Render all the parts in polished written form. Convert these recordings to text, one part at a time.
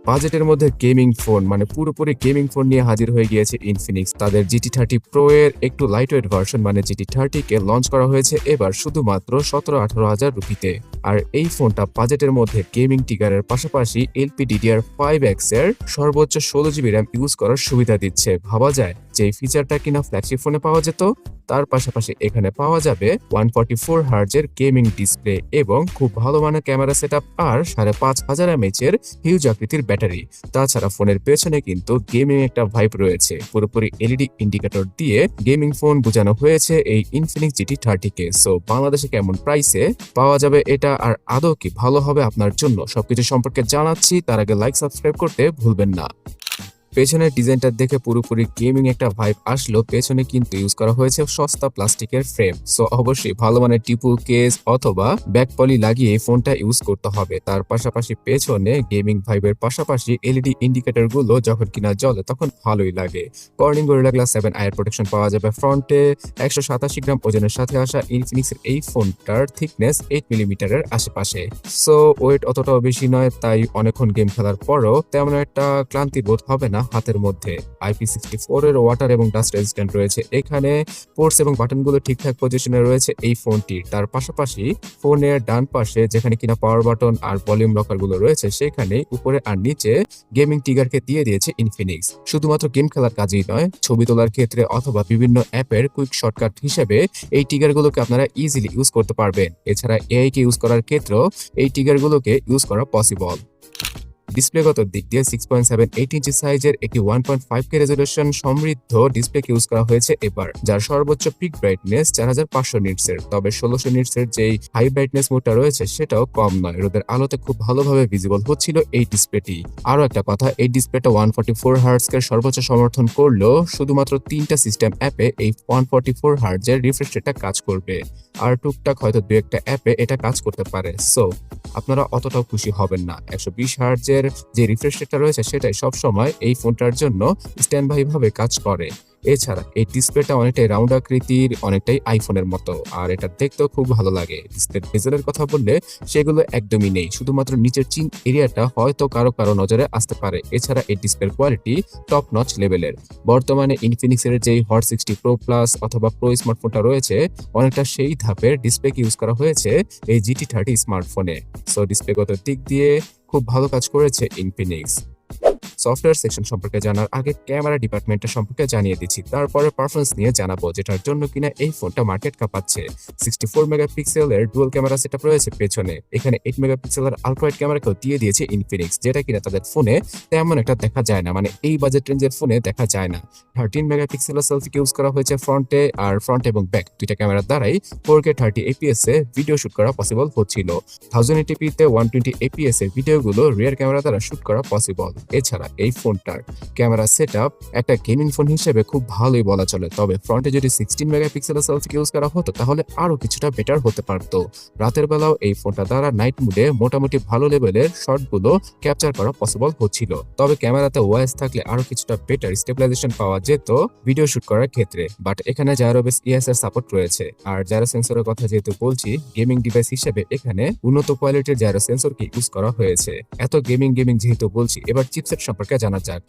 বাজেটের মধ্যে gaming phone মানে পুরোপুরি গেমিং ফোন নিয়ে হাজির হয়ে গিয়েছে ইনফিনিক্স। তাদের GT30 Pro এর একটু লাইটওয়েট ভার্সন মানে GT30 কে লঞ্চ করা হয়েছে এবার শুধুমাত্র 17-18 হাজার রুপিতে। আর এই ফোনটা বাজেটের মধ্যে গেমিং টিগারের পাশাপাশি LPDDR5X এর সর্বোচ্চ 16GB RAM ইউজ করার সুবিধা দিচ্ছে। ভাবা যায় যে এই ফিচারটা কিনা ফ্ল্যাগশিপ ফোনে পাওয়া যেত। তার পাশাপাশি এখানে পাওয়া যাবে 144Hz এর গেমিং ডিসপ্লে এবং খুব ভালো মানের ক্যামেরা সেটআপ আর 5500 mAh এর হিউজ আকৃতির ব্যাটারি। তাছাড়া ফোনের পেছনে কিন্তু গেমিং একটা ভাইব রয়েছে। পুরোপুরি LED ইন্ডিকেটর দিয়ে গেমিং ফোন বোঝানো হয়েছে এই ইনফিনিক্স GT30 কে। সো বাংলাদেশে কেমন প্রাইসে পাওয়া যাবে এটা, আর আদৌ কি ভালো হবে আপনার জন্য, সবকিছু সম্পর্কে জানাচ্ছি। তার আগে লাইক সাবস্ক্রাইব করতে ভুলবেন না। পেছনের ডিজাইনটা দেখে পুরোপুরি গেমিং একটা ভাইব আসলো। পেছনে কিন্তু ইউজ করা হয়েছে সস্তা প্লাস্টিকের ফ্রেম। সো অবশ্যই ভালো মানের টিপু কেস অথবা ব্যাক পলি লাগিয়ে ফোনটা ইউজ করতে হবে। তার পাশাপাশি পেছনে গেমিং ভাইবের পাশাপাশি LED ইন্ডিকেটর গুলো যখন কিনা জ্বলে তখন ভালোই লাগে। কর্নিং গরিলা গ্লাস 7 আয়ার প্রোটেকশন পাওয়া যাবে ফ্রন্টে। 187 গ্রাম ওজনের সাথে আসা ইনফিনিক্সের এই ফোনটার থিকনেস 8 মিলিমিটারের আশেপাশে। সো ওয়েট অতটাও বেশি নয়, তাই অনেকক্ষণ গেম খেলার পরও তেমন একটা ক্লান্তি বোধ হবে না হাতের মধ্যে। IP64 এর ওয়াটার এবং ডাস্ট রেজিস্ট্যান্ট রয়েছে এখানে। পোর্টস এবং বাটনগুলো ঠিকঠাক পজিশনে রয়েছে এই ফোনটির। তার পাশাপাশি ফোনের ডান পাশে যেখানে কিনা পাওয়ার বাটন আর ভলিউম লকার গুলো রয়েছে সেখানে উপরে আর নিচে গেমিং টিগারকে দিয়ে দিয়েছে ইনফিনিক্স। শুধুমাত্র গেম খেলার কাজেই নয়, ছবি তোলার ক্ষেত্রে অথবা বিভিন্ন অ্যাপের কুইক শর্টকাট হিসেবে এই টিগারগুলোকে আপনারা ইজিলি ইউজ করতে পারবেন। এছাড়া AI কে ইউজ করার ক্ষেত্রেও এই টিগারগুলোকে ইউজ করা পসিবল। ডিসপ্লেগত দিক দিয়ে 6.78 ইঞ্চি সাইজের একটি 1.5K রেজোলিউশন সমৃদ্ধ ডিসপ্লেকে ইউজ করা হয়েছে এবার, যার সর্বোচ্চ পিক ব্রাইটনেস 4500 নিটস এর। তবে 1600 নিটস এর যেই হাই ব্রাইটনেস মোডটা রয়েছে সেটাও কম নয়। রোদের আলোতে খুব ভালোভাবে ভিজিবল হচ্ছিল এই ডিসপ্লেটি। আরো একটা কথা, এই ডিসপ্লেটা 144Hz এর সর্বোচ্চ সমর্থন করলেও শুধুমাত্র 3টা সিস্টেম অ্যাপে এই 144Hz এর রিফ্রেশ রেটটা কাজ করবে, আর টুকটাক হয়তো 2-একটা অ্যাপে এটা কাজ করতে পারে। সো আপনারা অতটাও খুশি হবেন না। 120Hz এর যে রিফ্রেশ রেটটা রয়েছে সেটাই সবসময় এই ফোনটার জন্য স্ট্যান্ড বাই ভাবে কাজ করে। এছাড়া এই ডিসপ্লেটা অনেকটাই রাউন্ড আকৃতির, অনেকটাই আইফোনের মতো, আর এটা দেখতেও খুব ভালো লাগে। ডিসপ্লের বেজেলের কথা বললে সেগুলো একদমই নেই, শুধুমাত্র নিচের চিন এরিয়াটা হয়তো কারো কারো নজরে আসতে পারে। এছাড়া এই ডিসপ্লের কোয়ালিটি টপ নচ লেভেলের। বর্তমানে ইনফিনিক্সের যেই হট 60 Pro প্লাস অথবা প্রো স্মার্টফোনটা রয়েছে অনেকটা সেই ধাপের ডিসপ্লেকে ইউজ করা হয়েছে এই GT30 স্মার্টফোনে। সো ডিসপ্লেগত দিক দিয়ে খুব ভালো কাজ করেছে ইনফিনিক্স। সফটওয়্যার সেকশন সম্পর্কে জানার আগে ক্যামেরা ডিপার্টমেন্টটা সম্পর্কে জানিয়ে দিচ্ছি, তারপরে পারফরমেন্স নিয়ে জানাবো, যেটার জন্য কিনা এই ফোনটা মার্কেট কাঁপাচ্ছে। 64 মেগাপিক্সেলের ডুয়াল ক্যামেরা সেটআপ রয়েছে পেছনে। এখানে 8 মেগাপিক্সেলের আলট্রাওয়াইড ক্যামেরাকেও দিয়ে দিয়েছে ইনফিনিক্স, যেটা কিনা তাদের ফোনে তেমন একটা দেখা যায় না, মানে এই বাজেট রেঞ্জের ফোনে দেখা যায় না। 13 মেগাপিক্সেলের সেলফিকে ইউজ করা হয়েছে ফ্রন্টে, আর ফ্রন্ট এবং ব্যাক দুইটা ক্যামেরার দ্বারাই 4K 30 APS এ ভিডিও শুট করা পসিবল হচ্ছিল। 1080p তে 120 APS এর ভিডিওগুলো রিয়ার ক্যামেরা দ্বারা শুট করা পসিবল। এছাড়া এই ফোনটার ক্যামেরা সেটআপ একটা গেমিং ফোন হিসেবে খুব ভালোই বলা চলে। তবে ফ্রন্টে যদি 16 মেগাপিক্সেলের সেলফি ইউজ করা হতো তাহলে আরো কিছুটা বেটার হতে পারতো। রাতের বেলাও এই ফোনটা দ্বারা নাইট মুডে মোটামুটি ভালো লেভেলের শটগুলো ক্যাপচার করা পসিবল হচ্ছিল। তবে ক্যামেরাতে ওয়াইস থাকলে আরো কিছুটা বেটার স্টেবিলাইজেশন পাওয়া যেত ভিডিও শুট করার ক্ষেত্রে। বাট এখানে জাইরোবেস ES এর সাপোর্ট রয়েছে। আর জাইরো সেন্সরের কথা যেহেতু বলছি, গেমিং ডিভাইস হিসেবে এখানে উন্নত কোয়ালিটির জাইরো সেন্সরকে ইউজ করা হয়েছে। এত গেমিং যেহেতু বলছি, এবার চিপসেট সম্পর্কে জানা যাক।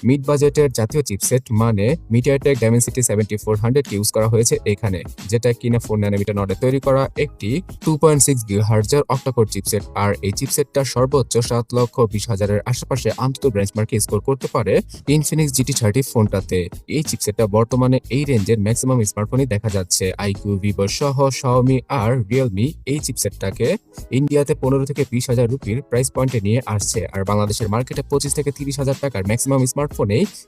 মিড বাজেটের জাতীয় চিপসেট মানে MediaTek Dimensity 7400 কে ইউজ করা হয়েছে এখানে, যেটা কিনা 4 ন্যানোমিটার নডে তৈরি করা একটি 2.6 GHz এর অক্টাকোর চিপসেট। আর এই চিপসেটটা সর্বোচ্চ 7,20,000 এর আশেপাশে আন্তত বেঞ্চমার্কে স্কোর করতে পারে ইনফিনিক্স GT30 ফোনটাতে। এই চিপসেটটা বর্তমানে এই রেঞ্জের ম্যাক্সিমাম স্মার্টফোনই দেখা যাচ্ছে। iQOO, vivo সহ xiaomi আর realme এই চিপসেটটাকে ইন্ডিয়াতে 15 থেকে 20,000 রুপির প্রাইস পয়েন্টে নিয়ে আসছে, আর বাংলাদেশের মার্কেটে 25 থেকে 30,000 টাকার ম্যাক্সিমাম স্মার্টফোনে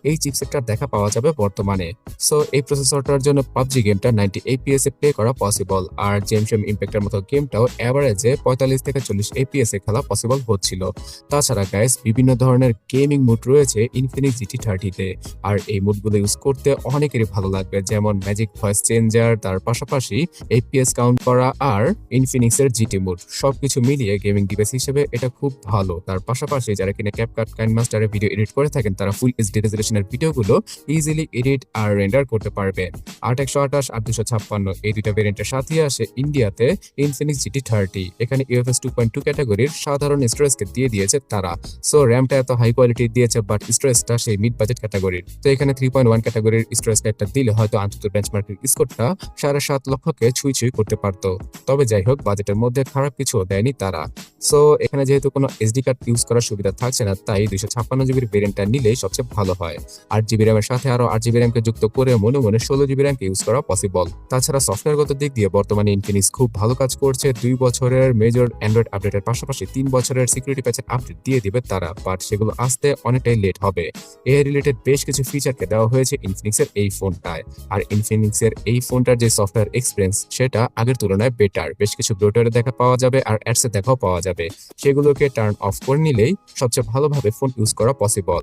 এই চিপসেটটার দেখা পাওয়া যাবে বর্তমানে। সো এই প্রসেসরটার জন্য PUBG গেমটা 90 APS এ প্লে করা পসিবল, আর জেমশম ইম্প্যাক্টের মতো গেমটাও এভারেজে 45 থেকে 40 APS এ খেলা পসিবল হচ্ছিল। তাছাড়া গাইস বিভিন্ন ধরনের গেমিং মুড রয়েছে ইনফিনিক্স GT30 তে, আর এই মুডগুলো ইউজ করতে অনেকেরই ভালো লাগবে, যেমন ম্যাজিক ভয়েস চেঞ্জার, তার পাশাপাশি APS কাউন্ট করা আর ইনফিনিক্সের GT মুড সবকিছু মিলিয়ে গেমিং ডিভাইস হিসেবে এটা খুব ভালো। তার পাশাপাশি যারা কিনা ক্যাপকাট কাইনমাস্টারে ভিডিও এডিট করে থাকেন তারা ফুল HD রেজোলিউশনের ভিডিওগুলো ইজিলি এডিট আর রেন্ডার করতে পারবেন। 8/128 আর 256 এই দুইটা ভেরিয়েন্টের সাথে আসে ইন্ডিয়াতে ইনফিনিক্স GT30। এখানে UFS 2.2 ক্যাটাগরির সাধারণ স্টোরেজকে দিয়ে দিয়েছে তারা। সো র্যামটা এত হাই কোয়ালিটির দিয়েছে, বাট স্টোরেজটা সেই মিড বাজেট ক্যাটাগরির। তো এখানে 3.1 ক্যাটাগরির স্টোরেজ একটা দিলে হয়তো আন্তর্জাতিক বেঞ্চমার্কের স্কোরটা 7.5 লক্ষকে ছুঁই করতে পারতো। তবে যাই হোক, বাজেটের মধ্যে খারাপ কিছু দেয়নি তারা। সো এখানে যেহেতু কোনো SD কার্ড ইউজ করার সুবিধা থাকছে না, তাই 256 জিবির ভেরিয়েন্টটা নিলেই সবচেয়ে ভালো হয়। 8 জিবি র্যামের সাথে আরো 8 জিবি র্যামকে যুক্ত করে মনে 16 জিবি র্যামকে ইউজ করা পসিবল। তাছাড়া সফটওয়্যারগত দিক দিয়ে বর্তমানে ইনফিনিক্স খুব ভালো কাজ করছে। 2 বছরের মেজর অ্যান্ড্রয়েড আপডেটের পাশাপাশি 3 বছরের সিকিউরিটি প্যাচের আপডেট দিয়ে দিবে তারা, বাট সেগুলো আসতে অনেকটাই লেট হবে। এআই রিলেটেড বেশ কিছু ফিচারকে দেওয়া হয়েছে ইনফিনিক্সের এই ফোনটায়। আর ইনফিনিক্সের এই ফোনটার যে সফটওয়্যার এক্সপিরিয়েন্স সেটা আগের তুলনায় বেটার। বেশ কিছু ব্লোটওয়্যারে দেখা পাওয়া যাবে আর অ্যাডসে দেখাও পাওয়া যাবে। সেগুলোকে টার্ন অফ করে নিলেই সবচেয়ে ভালোভাবে ফোন ইউজ করা পসিবল।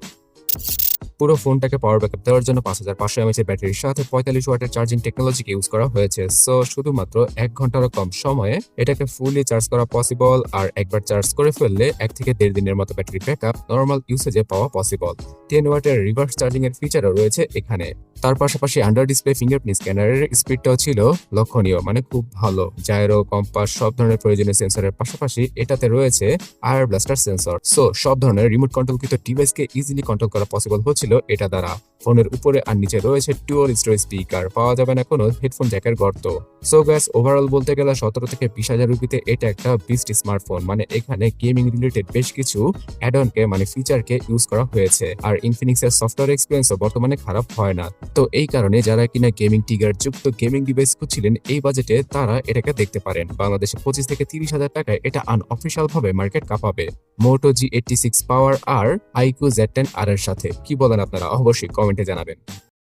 পুরো ফোনটাকে পাওয়ার ব্যাকআপ দেওয়ার জন্য 5500 mAh এর ব্যাটারির সাথে 45 ওয়াটের চার্জিং টেকনোলজিকে ইউজ করা হয়েছে। সো শুধুমাত্র 1 ঘন্টারও কম সময়ে এটাকে ফুলি চার্জ করা পসিবল। আর একবার চার্জ করে ফেললে 1 থেকে 1.5 দিনের মতো ব্যাটারি ব্যাকআপ নর্মাল ইউসেজে পাওয়া পসিবল। 10 ওয়াটের রিভার্স চার্জিং এর ফিচারও রয়েছে এখানে। তার পাশাপাশি আন্ডার ডিসপ্লে ফিঙ্গারপ্রিন্ট স্ক্যানারের স্পিডটাও ছিল লক্ষণীয়, মানে খুব ভালো। জাইরো, কম্পাস সব ধরনের প্রয়োজনীয় সেন্সরের পাশাপাশি এটাতে রয়েছে আয়ার ব্লাস্টার সেন্সর। সো সব ধরনের রিমোট কন্ট্রোলকৃত ডিভাইসকে ইজিলি কন্ট্রোল করা পসিবল হচ্ছিল এটা দ্বারা। ফোনের উপরে আর নিচে রয়েছে ডুয়াল স্টোরেজ স্পিকার, পাওয়া যাবে না কোনো হেডফোন জ্যাকের গর্ত। সো গাইস, ওভারঅল বলতে গেলে 17 থেকে 20,000 রুপিতে এটা একটা বিস্ট স্মার্টফোন। মানে এখানে গেমিং রিলেটেড বেশ কিছু অ্যাডঅনকে মানে ফিচারকে ইউজ করা হয়েছে। আর ইনফিনিক্সের সফটওয়্যার এক্সপিরিয়েন্সও বর্তমানে খারাপ হয় না। তো এই কারণে যারা কিনা গেমিং টিগার যুক্ত গেমিং ডিভাইস খুঁজছিলেন এই বাজেটে, তারা এটাকে দেখতে পারেন। বাংলাদেশে 25 থেকে 30,000 টাকায় এটা আনঅফিসিয়াল ভাবে মার্কেট কাঁপাবে মোটো G86 পাওয়ার আর iQOO Z10R এর সাথে। কি বলেন আপনারা? অবশ্যই কমেন্টে জানাবেন।